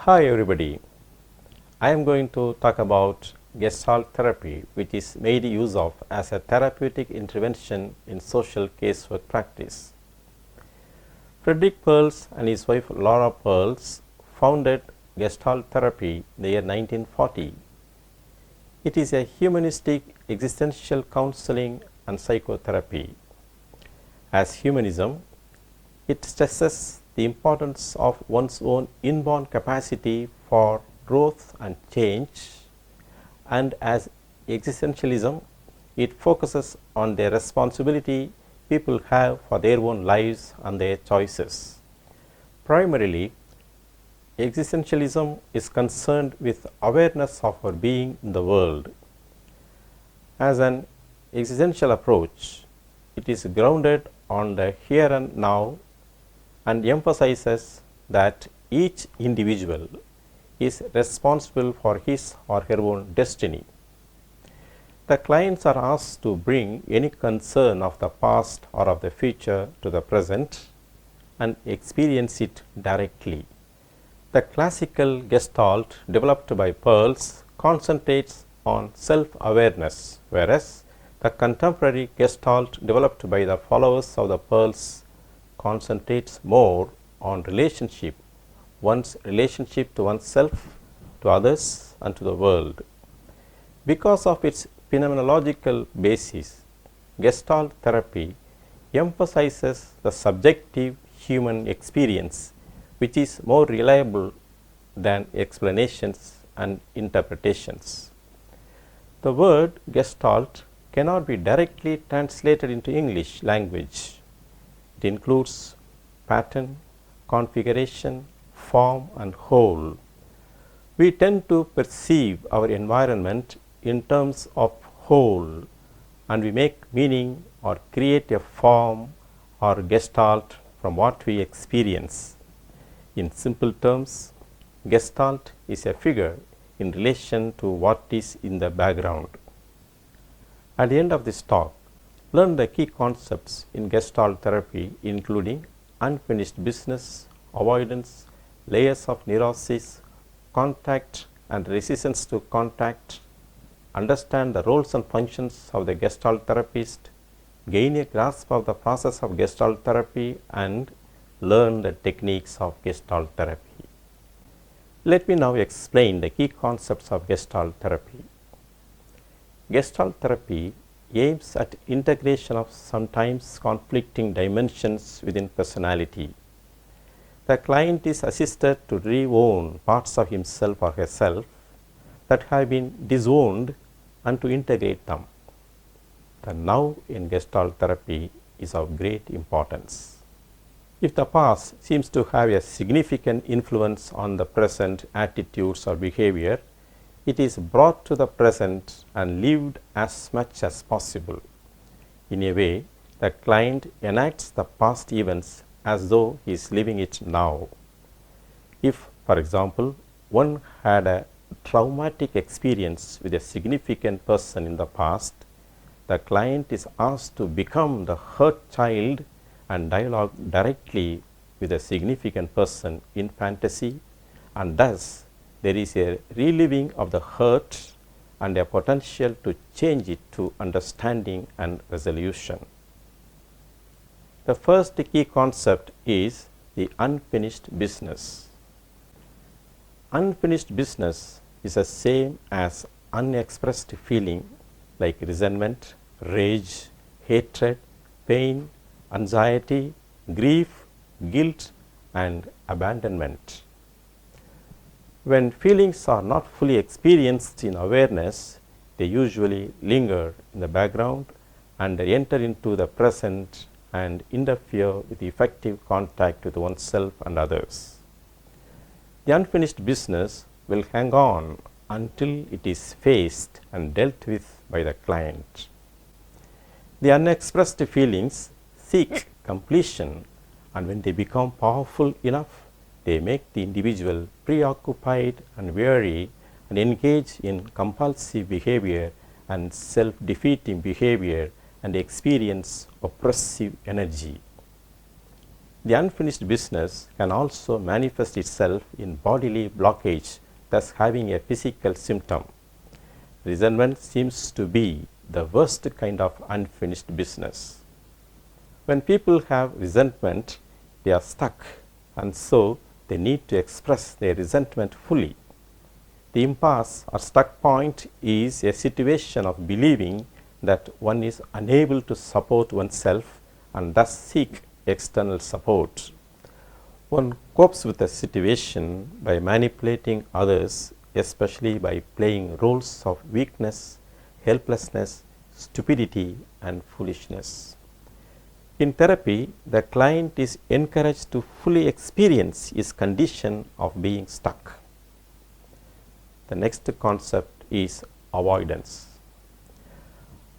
Hi everybody, I am going to talk about gestalt therapy, which is made use of as a therapeutic intervention in social casework practice. Frederick Perls and his wife Laura Perls founded gestalt therapy in the year 1940. It is a humanistic existential counseling and psychotherapy. As humanism, it stresses the importance of one's own inborn capacity for growth and change, and as existentialism, it focuses on the responsibility people have for their own lives and their choices. Primarily, existentialism is concerned with awareness of our being in the world. As an existential approach, it is grounded on the here and now and emphasizes that each individual is responsible for his or her own destiny. The clients are asked to bring any concern of the past or of the future to the present and experience it directly. The classical gestalt developed by Perls concentrates on self-awareness, whereas the contemporary gestalt developed by the followers of the Perls concentrates more on relationship, one's relationship to oneself, to others and to the world. Because of its phenomenological basis, gestalt therapy emphasizes the subjective human experience, which is more reliable than explanations and interpretations. The word gestalt cannot be directly translated into English language. It includes pattern, configuration, form and whole. We tend to perceive our environment in terms of whole, and we make meaning or create a form or gestalt from what we experience. In simple terms, gestalt is a figure in relation to what is in the background. At the end of this talk, learn the key concepts in gestalt therapy, including unfinished business, avoidance, layers of neurosis, contact and resistance to contact, understand the roles and functions of the gestalt therapist, gain a grasp of the process of gestalt therapy, and learn the techniques of gestalt therapy. Let me now explain the key concepts of gestalt therapy. Gestalt therapy aims at integration of sometimes conflicting dimensions within personality. The client is assisted to re-own parts of himself or herself that have been disowned and to integrate them. The now in gestalt therapy is of great importance. If the past seems to have a significant influence on the present attitudes or behavior, it is brought to the present and lived as much as possible. In a way, the client enacts the past events as though he is living it now. If, for example, one had a traumatic experience with a significant person in the past, the client is asked to become the hurt child and dialogue directly with a significant person in fantasy, and thus there is a reliving of the hurt and a potential to change it to understanding and resolution. The first key concept is the unfinished business. Unfinished business is the same as unexpressed feeling like resentment, rage, hatred, pain, anxiety, grief, guilt, and abandonment. When feelings are not fully experienced in awareness, they usually linger in the background and enter into the present and interfere with effective contact with oneself and others. The unfinished business will hang on until it is faced and dealt with by the client. The unexpressed feelings seek completion, and when they become powerful enough, they make the individual preoccupied and weary and engage in compulsive behavior and self-defeating behavior and experience oppressive energy. The unfinished business can also manifest itself in bodily blockage, thus having a physical symptom. Resentment seems to be the worst kind of unfinished business. When people have resentment, they are stuck, and so they need to express their resentment fully. The impasse or stuck point is a situation of believing that one is unable to support oneself and thus seek external support. One copes with the situation by manipulating others, especially by playing roles of weakness, helplessness, stupidity, and foolishness. In therapy, the client is encouraged to fully experience his condition of being stuck. The next concept is avoidance.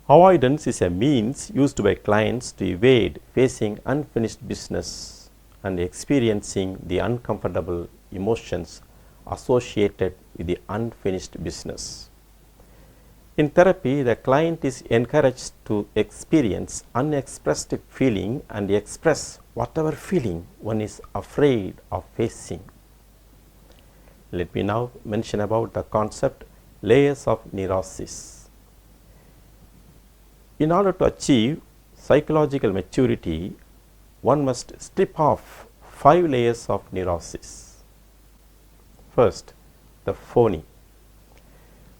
Avoidance is a means used by clients to evade facing unfinished business and experiencing the uncomfortable emotions associated with the unfinished business. In therapy, the client is encouraged to experience unexpressed feeling and express whatever feeling one is afraid of facing. Let me now mention about the concept layers of neurosis. In order to achieve psychological maturity, one must strip off 5 layers of neurosis. First, the phony.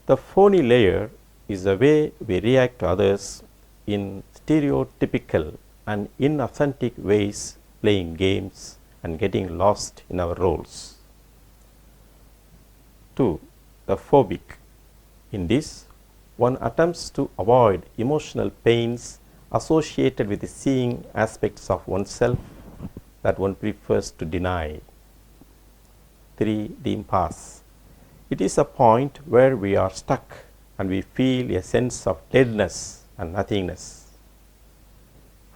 The phony layer is the way we react to others in stereotypical and inauthentic ways, playing games and getting lost in our roles. 2. The phobic. In this, one attempts to avoid emotional pains associated with seeing aspects of oneself that one prefers to deny. 3. The impasse. It is a point where we are stuck and we feel a sense of deadness and nothingness.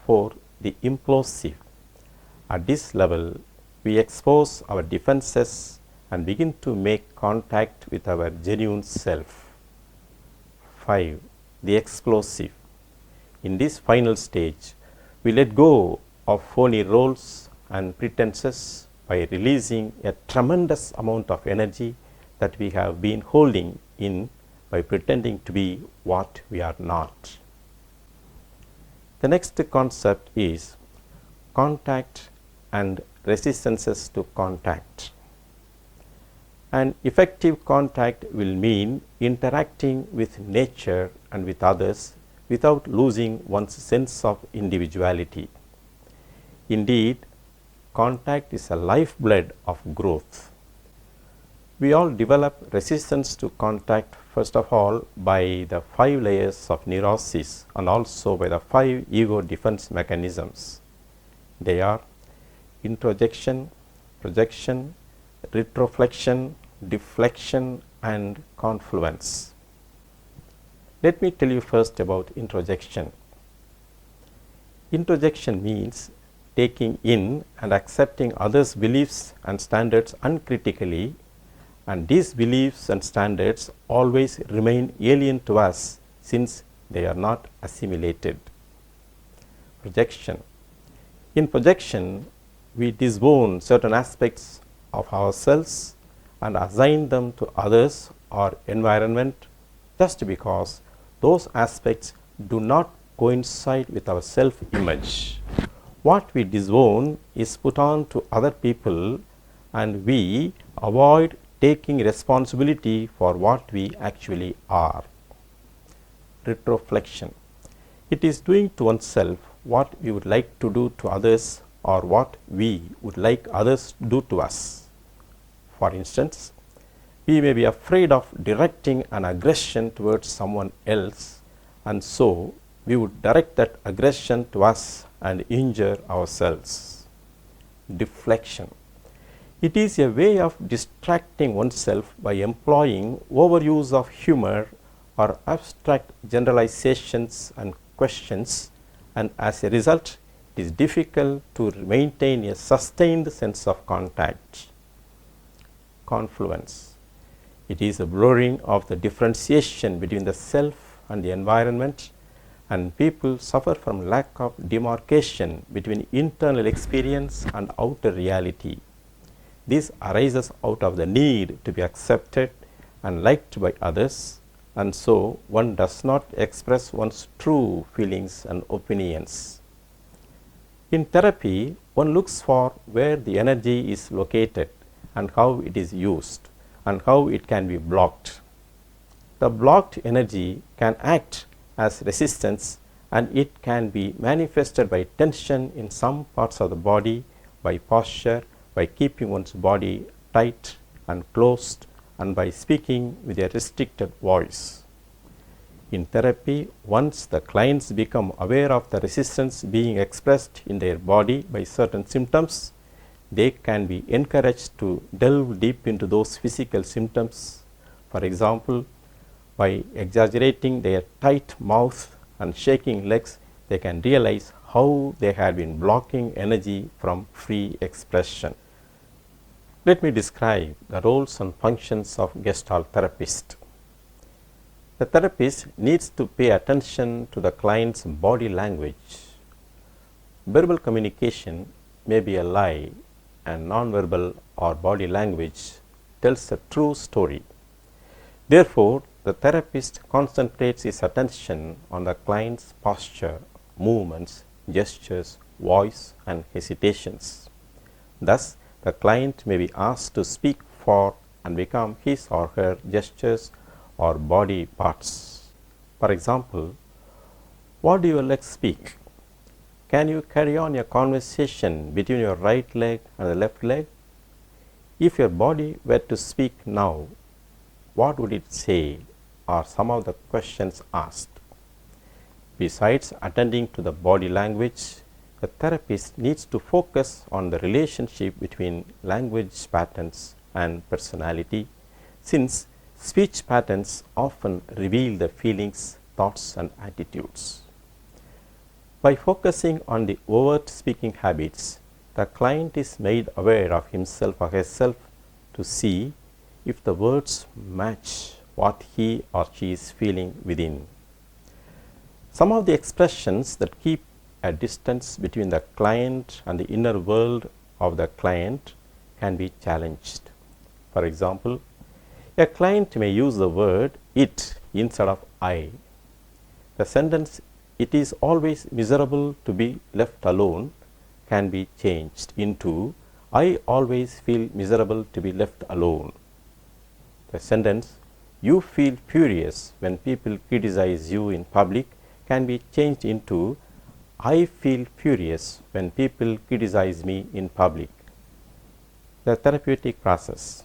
4. The implosive. At this level, we expose our defenses and begin to make contact with our genuine self. 5. The explosive. In this final stage, we let go of phony roles and pretenses by releasing a tremendous amount of energy that we have been holding in by pretending to be what we are not. The next concept is contact and resistances to contact. An effective contact will mean interacting with nature and with others without losing one's sense of individuality. Indeed, contact is a lifeblood of growth. We all develop resistance to contact, first of all, by the 5 layers of neurosis and also by the 5 ego defense mechanisms. They are introjection, projection, retroflexion, deflection, and confluence. Let me tell you first about introjection. Introjection means taking in and accepting others' beliefs and standards uncritically, and these beliefs and standards always remain alien to us since they are not assimilated. Projection. In projection, we disown certain aspects of ourselves and assign them to others or environment just because those aspects do not coincide with our self-image. What we disown is put on to other people, and we avoid taking responsibility for what we actually are. Retroflexion. It is doing to oneself what we would like to do to others or what we would like others to do to us. For instance, we may be afraid of directing an aggression towards someone else, and so we would direct that aggression to us and injure ourselves. Deflection. It is a way of distracting oneself by employing overuse of humor or abstract generalizations and questions, and as a result, it is difficult to maintain a sustained sense of contact. Confluence. It is a blurring of the differentiation between the self and the environment, and people suffer from lack of demarcation between internal experience and outer reality. This arises out of the need to be accepted and liked by others, and so one does not express one's true feelings and opinions. In therapy, one looks for where the energy is located and how it is used and how it can be blocked. The blocked energy can act as resistance, and it can be manifested by tension in some parts of the body, by posture, by keeping one's body tight and closed, and by speaking with a restricted voice. In therapy, once the clients become aware of the resistance being expressed in their body by certain symptoms, they can be encouraged to delve deep into those physical symptoms. For example, by exaggerating their tight mouth and shaking legs, they can realize how they had been blocking energy from free expression. Let me describe the roles and functions of gestalt therapist. The therapist needs to pay attention to the client's body language. Verbal communication may be a lie, and nonverbal or body language tells a true story. Therefore, the therapist concentrates his attention on the client's posture, movements, gestures, voice, and hesitations. Thus, the client may be asked to speak for and become his or her gestures or body parts. For example, what do your legs speak? Can you carry on a conversation between your right leg and the left leg? If your body were to speak now, what would it say, are some of the questions asked. Besides attending to the body language, the therapist needs to focus on the relationship between language patterns and personality, since speech patterns often reveal the feelings, thoughts, and attitudes. By focusing on the overt speaking habits, the client is made aware of himself or herself to see if the words match what he or she is feeling within. Some of the expressions that keep a distance between the client and the inner world of the client can be challenged. For example, a client may use the word it instead of I. The sentence, "It is always miserable to be left alone," can be changed into, "I always feel miserable to be left alone." The sentence, "You feel furious when people criticize you in public," can be changed into, "I feel furious when people criticize me in public." The therapeutic process.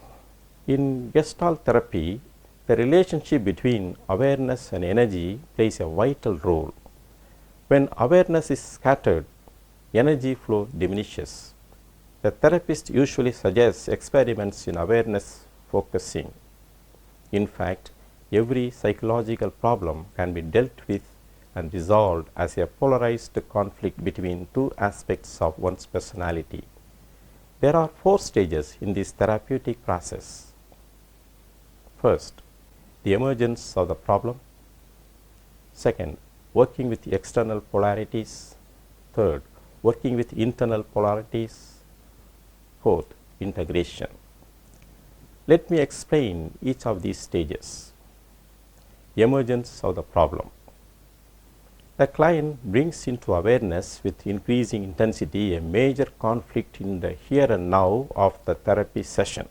In gestalt therapy, the relationship between awareness and energy plays a vital role. When awareness is scattered, energy flow diminishes. The therapist usually suggests experiments in awareness focusing. In fact, every psychological problem can be dealt with and resolved as a polarized conflict between two aspects of one's personality. There are 4 stages in this therapeutic process. First, the emergence of the problem. Second, working with the external polarities. Third, working with internal polarities. Fourth, integration. Let me explain each of these stages. Emergence of the problem. The client brings into awareness with increasing intensity a major conflict in the here and now of the therapy session.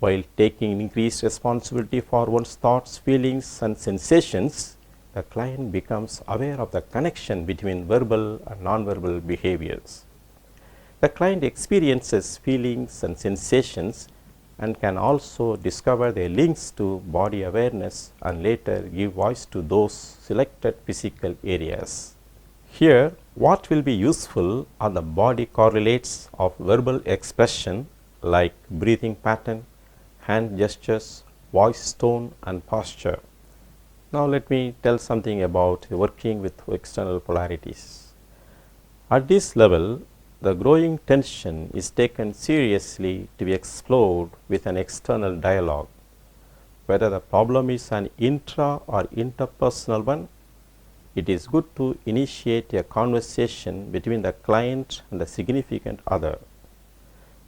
While taking increased responsibility for one's thoughts, feelings, and sensations, the client becomes aware of the connection between verbal and nonverbal behaviors. The client experiences feelings and sensations and can also discover their links to body awareness and later give voice to those selected physical areas. Here, what will be useful are the body correlates of verbal expression like breathing pattern, hand gestures, voice tone, and posture. Now, let me tell something about working with external polarities. At this level, the growing tension is taken seriously to be explored with an external dialogue. Whether the problem is an intra or interpersonal one, it is good to initiate a conversation between the client and the significant other.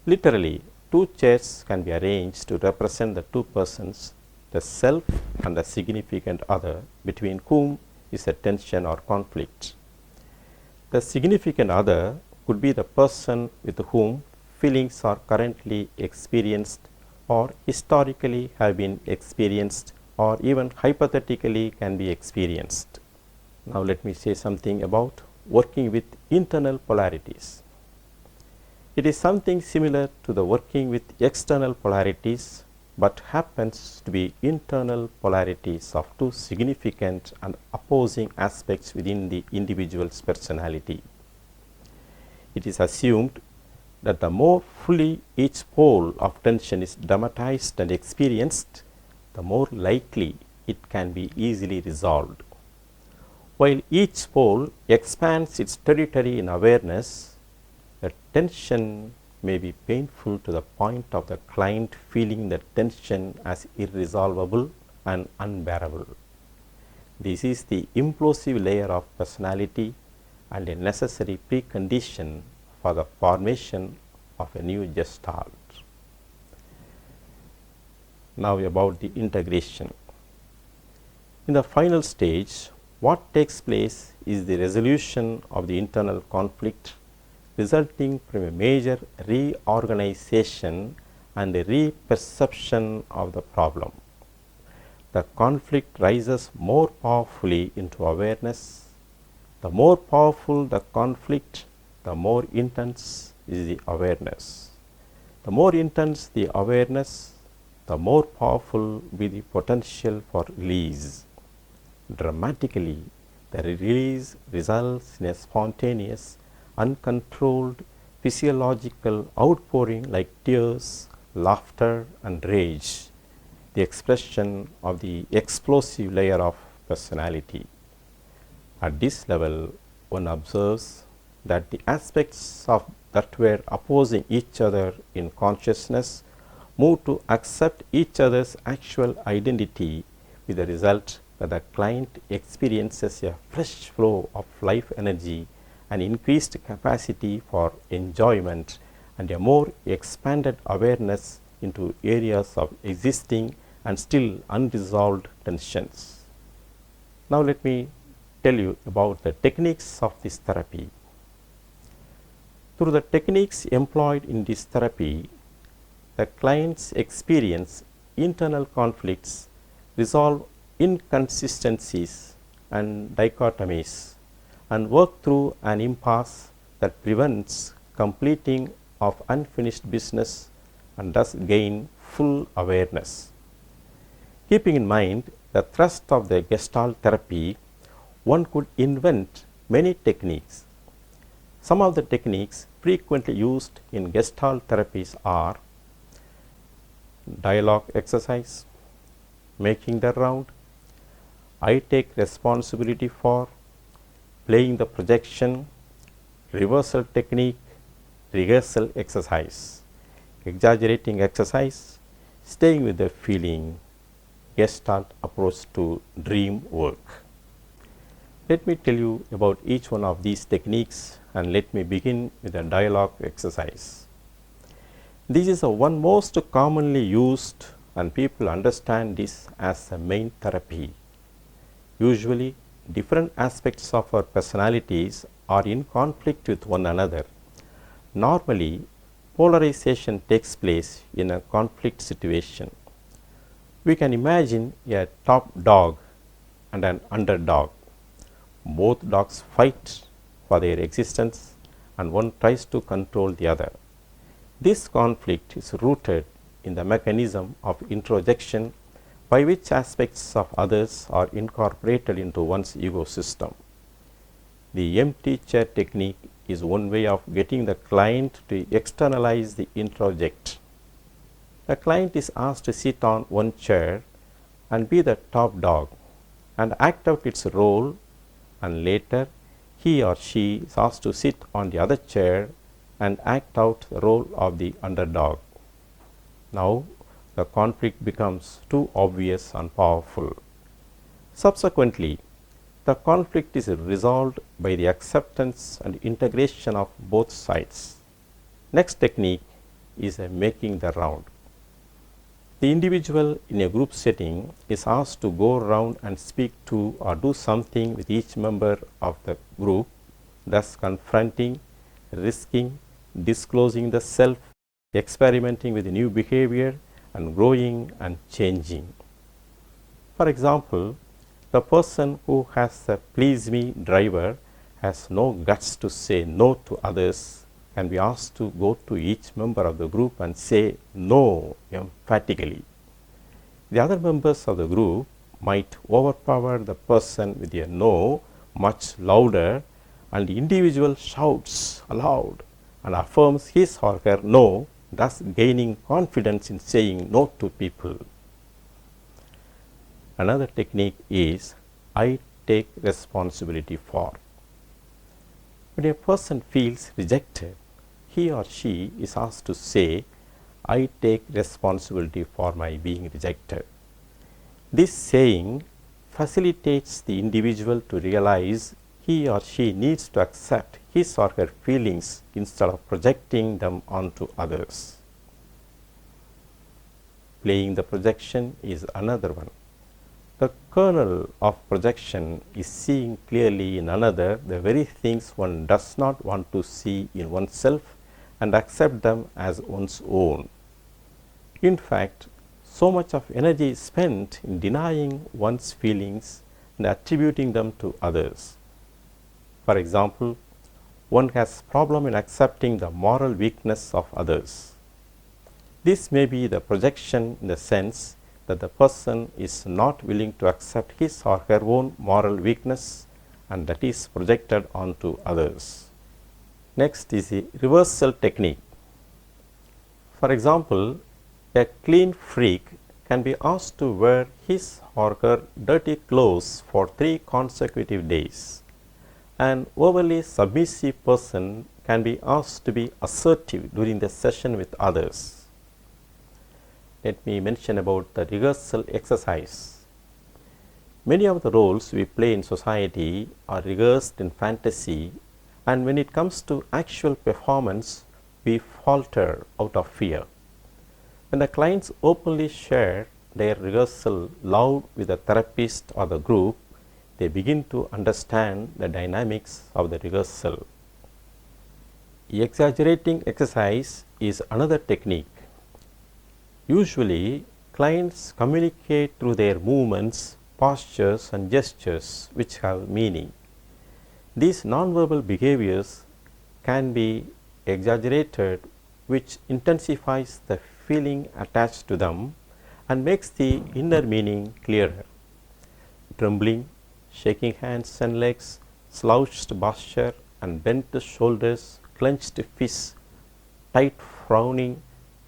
Literally, two chairs can be arranged to represent the two persons, the self and the significant other, between whom is a tension or conflict. The significant other could be the person with whom feelings are currently experienced or historically have been experienced or even hypothetically can be experienced. Now, let me say something about working with internal polarities. It is something similar to the working with external polarities, but happens to be internal polarities of two significant and opposing aspects within the individual's personality. It is assumed that the more fully each pole of tension is dramatized and experienced, the more likely it can be easily resolved. While each pole expands its territory in awareness, the tension may be painful to the point of the client feeling the tension as irresolvable and unbearable. This is the implosive layer of personality and a necessary precondition for the formation of a new gestalt. Now, about the integration. In the final stage, what takes place is the resolution of the internal conflict resulting from a major reorganization and a reperception of the problem. The conflict rises more powerfully into awareness. The more powerful the conflict, the more intense is the awareness. The more intense the awareness, the more powerful will be the potential for release. Dramatically, the release results in a spontaneous, uncontrolled physiological outpouring like tears, laughter and rage, the expression of the explosive layer of personality. At this level, one observes that the aspects of that were opposing each other in consciousness move to accept each other's actual identity, with the result that the client experiences a fresh flow of life energy, an increased capacity for enjoyment and a more expanded awareness into areas of existing and still unresolved tensions. Now, let me tell you about the techniques of this therapy. Through the techniques employed in this therapy, the clients experience internal conflicts, resolve inconsistencies and dichotomies, and work through an impasse that prevents completing of unfinished business and thus gain full awareness. Keeping in mind the thrust of the gestalt therapy, one could invent many techniques. Some of the techniques frequently used in gestalt therapies are dialogue exercise, making the round, I take responsibility for, playing the projection, reversal technique, rehearsal exercise, exaggerating exercise, staying with the feeling, gestalt approach to dream work. Let me tell you about each one of these techniques, and let me begin with a dialogue exercise. This is the one most commonly used, and people understand this as the main therapy. Usually, different aspects of our personalities are in conflict with one another. Normally, polarization takes place in a conflict situation. We can imagine a top dog and an underdog. Both dogs fight for their existence and one tries to control the other. This conflict is rooted in the mechanism of introjection, by which aspects of others are incorporated into one's ego system. The empty chair technique is one way of getting the client to externalize the introject. The client is asked to sit on one chair and be the top dog and act out its role, and later he or she is asked to sit on the other chair and act out the role of the underdog. Now, the conflict becomes too obvious and powerful. Subsequently, the conflict is resolved by the acceptance and integration of both sides. Next technique is making the round. The individual in a group setting is asked to go around and speak to or do something with each member of the group, thus confronting, risking, disclosing the self, experimenting with new behavior, and growing and changing. For example, the person who has a please me driver has no guts to say no to others can be asked to go to each member of the group and say no emphatically. The other members of the group might overpower the person with a no much louder, and the individual shouts aloud and affirms his or her no, thus gaining confidence in saying no to people. Another technique is I take responsibility for. When a person feels rejected, he or she is asked to say, I take responsibility for my being rejected. This saying facilitates the individual to realize he or she needs to accept his or her feelings instead of projecting them onto others. Playing the projection is another one. The kernel of projection is seeing clearly in another the very things one does not want to see in oneself and accept them as one's own. In fact, so much of energy is spent in denying one's feelings and attributing them to others. For example, one has problem in accepting the moral weakness of others. This may be the projection in the sense that the person is not willing to accept his or her own moral weakness, and that is projected onto others. Next is the reversal technique. For example, a clean freak can be asked to wear his or her dirty clothes for 3 consecutive days. An overly submissive person can be asked to be assertive during the session with others. Let me mention about the rehearsal exercise. Many of the roles we play in society are rehearsed in fantasy, and when it comes to actual performance, we falter out of fear. When the clients openly share their rehearsal loud with the therapist or the group, they begin to understand the dynamics of the rehearsal. Exaggerating exercise is another technique. Usually, clients communicate through their movements, postures, and gestures which have meaning. These nonverbal behaviors can be exaggerated, which intensifies the feeling attached to them and makes the inner meaning clearer. Trembling, shaking hands and legs, slouched posture and bent shoulders, clenched fists, tight frowning,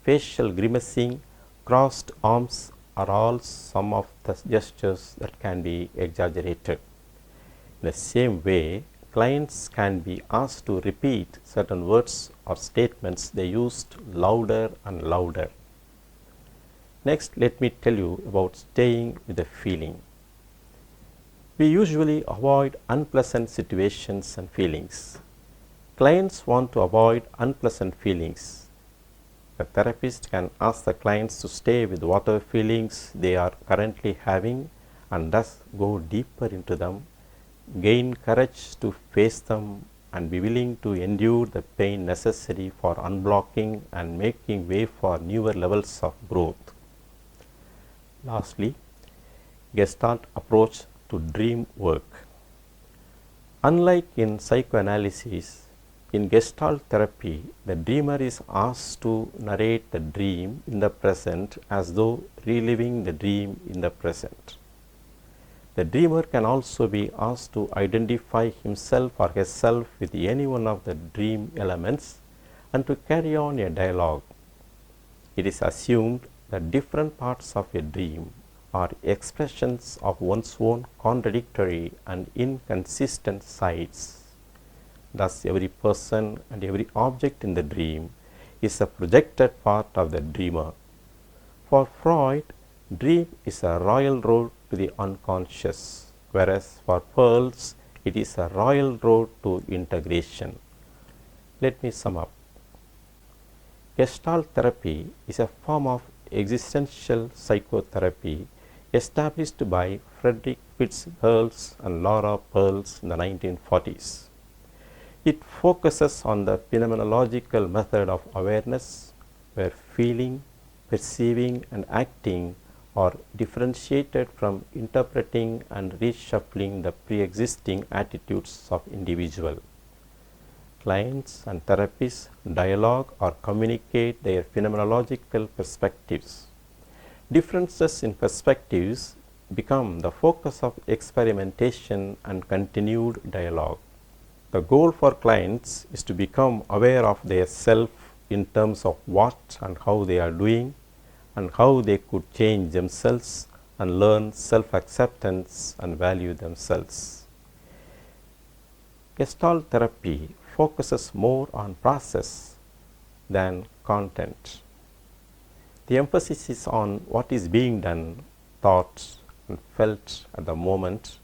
facial grimacing, crossed arms are all some of the gestures that can be exaggerated. In the same way, clients can be asked to repeat certain words or statements they used louder and louder. Next, let me tell you about staying with the feeling. We usually avoid unpleasant situations and feelings. Clients want to avoid unpleasant feelings. The therapist can ask the clients to stay with whatever feelings they are currently having and thus go deeper into them, gain courage to face them, and be willing to endure the pain necessary for unblocking and making way for newer levels of growth. Lastly, gestalt approach to dream work. Unlike in psychoanalysis, in gestalt therapy, the dreamer is asked to narrate the dream in the present as though reliving the dream in the present. The dreamer can also be asked to identify himself or herself with any one of the dream elements and to carry on a dialogue. It is assumed that different parts of a dream are expressions of one's own contradictory and inconsistent sides. Thus, every person and every object in the dream is a projected part of the dreamer. For Freud, dream is a royal road to the unconscious. whereas for pearls, it is a royal road to integration. Let me sum up. Gestalt therapy is a form of existential psychotherapy established by Frederick Fitzgerald and Laura Pearls in the 1940s. It focuses on the phenomenological method of awareness, where feeling, perceiving, and acting are differentiated from interpreting and reshuffling the pre-existing attitudes of individual. Clients and therapists dialogue or communicate their phenomenological perspectives. Differences in perspectives become the focus of experimentation and continued dialogue. The goal for clients is to become aware of their self in terms of what and how they are doing and how they could change themselves and learn self-acceptance and value themselves. Gestalt therapy focuses more on process than content. The emphasis is on what is being done, thought, and felt at the moment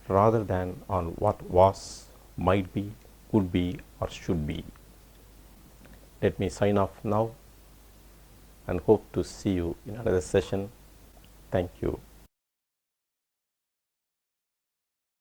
rather than on what was, might be, could be, or should be. Let me sign off now and hope to see you in another session. Thank you.